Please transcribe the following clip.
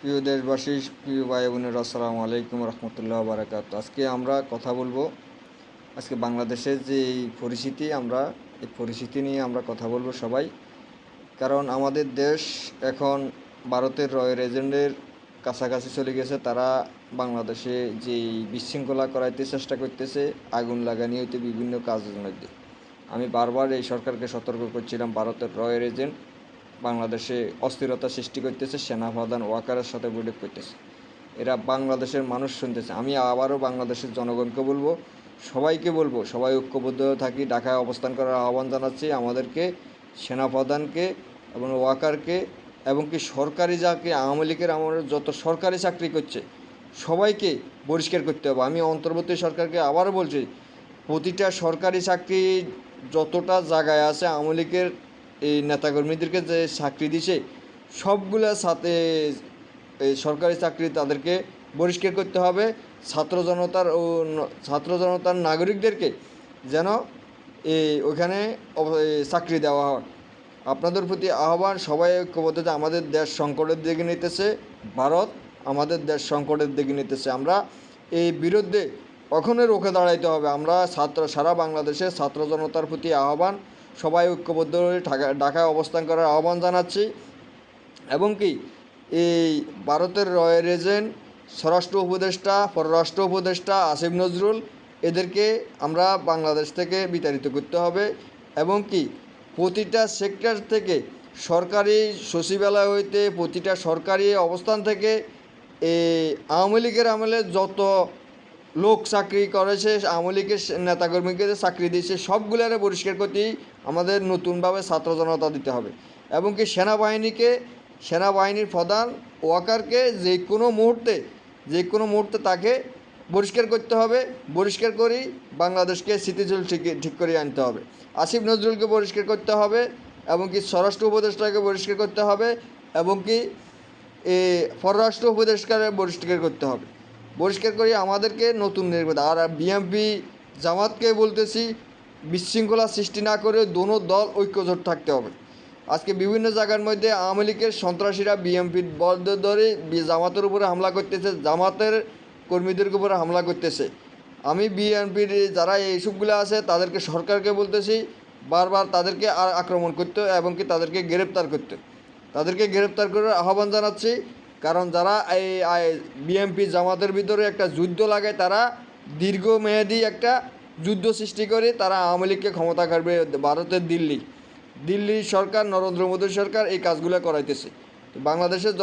প্রিয় দেশবাসী, প্রিয় ভাই বোনেরা, আসসালামু আলাইকুম রহমতুল্লাহ বারাকাতুহু। আজকে আমরা কথা বলবো আজকে বাংলাদেশের যে এই পরিস্থিতি, এই পরিস্থিতি নিয়ে আমরা কথা বলবো সবাই। কারণ আমাদের দেশ এখন ভারতের রয়্যাল এজেন্টের কাছাকাছি চলে গেছে। তারা বাংলাদেশে যেই বিশৃঙ্খলা করাইতে চেষ্টা করতেছে, আগুন লাগানি হইতে বিভিন্ন কাজের মধ্যে। আমি বারবার এই সরকারকে সতর্ক করছিলাম, ভারতের রয়্যাল এজেন্ট বাংলাদেশে অস্থিরতা সৃষ্টি করতেছে, সেনাপ্রধান ওয়াকারের সাথে বৈঠক করতেছে। এরা বাংলাদেশের মানুষ শুনতেছে। আমি আবারও বাংলাদেশের জনগণকে বলবো, সবাইকে বলবো, সবাই ঐক্যবদ্ধ থাকি, ঢাকায় অবস্থান করার আহ্বান জানাচ্ছি। আমাদেরকে, সেনাপ্রধানকে এবং ওয়াকারকে, এবং কি সরকারি যাকে আওয়ামী লীগের আমাদের যত সরকারি চাকরি করছে সবাইকে বহিষ্কার করতে হবে। আমি অন্তর্বর্তী সরকারকে আবারও বলছি, প্রতিটা সরকারি চাকরি যতটা জায়গায় আছে আওয়ামী লীগের এই নেতাকর্মীদেরকে যে চাকরি দিছে সবগুলা সাথে এই সরকারি চাকরি তাদেরকে বহিষ্কার করতে হবে। ছাত্র জনতার নাগরিকদেরকে যেন ওইখানে চাকরি দেওয়া হয়। আপনাদের প্রতি আহ্বান, সবাই ঐক্যবদ্ধ। আমাদের দেশ সংকটের দিকে নিতেছে, ভারত আমাদের দেশ সংকটের দিকে নিতেছে। আমরা এই বিরুদ্ধে কখনোই রুখে দাঁড়াইতে হবে। আমরা সারা বাংলাদেশের ছাত্র জনতার প্রতি আহ্বান, সবাই ঐক্যবদ্ধ হয়ে ঢাকায় অবস্থান করার আহ্বান জানাচ্ছি। এবং কি এই ভারতের রয়্যাল এজেন্ট, স্বরাষ্ট্র উপদেষ্টা, পররাষ্ট্র উপদেষ্টা আসিফ নজরুল, এদেরকে আমরা বাংলাদেশ থেকে বিতাড়িত করতে হবে। এবং কি প্রতিটা সেক্টর থেকে, সরকারি সচিবালয় হইতে প্রতিটা সরকারি অবস্থান থেকে এই আওয়ামী লীগের আমলে যত লোক চাকরি করেছে, আওয়ামী লীগের নেতাকর্মীকে চাকরি দিয়েছে সবগুলোরে পরিষ্কার করতেই আমাদের নতুনভাবে ছাত্র জনতা দিতে হবে। এবং কি সেনাবাহিনীর প্রধান ওয়াকারকে যে কোনো মুহূর্তে তাকে বহিষ্কার করতে হবে। বহিষ্কার করি বাংলাদেশকে স্থিতিশীল ঠিক করে আনতে হবে। আসিফ নজরুলকে বহিষ্কার করতে হবে, এবং কি স্বরাষ্ট্র উপদেষ্টাকে বহিষ্কার করতে হবে, এবং কি পররাষ্ট্র উপদেষ্টাকে বহিষ্কার করতে হবে। বহিষ্কার করি আমাদেরকে নতুন নির্বাচন। আর বিএনপি জামাতকে বলতেছি, বিশৃঙ্খলা সৃষ্টি না করে দোনো দল ঐক্যজোট থাকতে হবে। আজকে বিভিন্ন জায়গার মধ্যে আওয়ামী লীগের সন্ত্রাসীরা বিএনপির বদ্ধ ধরে জামাতের উপরে হামলা করতেছে, জামাতের কর্মীদের উপরে হামলা করতেছে। আমি বিএনপির যারা এইসবগুলো আছে তাদেরকে, সরকারকে বলতেছি বারবার তাদেরকে আক্রমণ করতে এবং কি তাদেরকে গ্রেপ্তার করার আহ্বান জানাচ্ছি। কারণ যারা এই বিএনপি জামাতের ভিতরে একটা যুদ্ধ লাগে, তারা দীর্ঘমেয়াদী একটা যুদ্ধ সৃষ্টি করে তারা আওয়ামী লীগকে ক্ষমতা করবে। ভারতের দিল্লি সরকার, নরেন্দ্র মোদী সরকার এই কাজগুলো করাইতেছে। বাংলাদেশের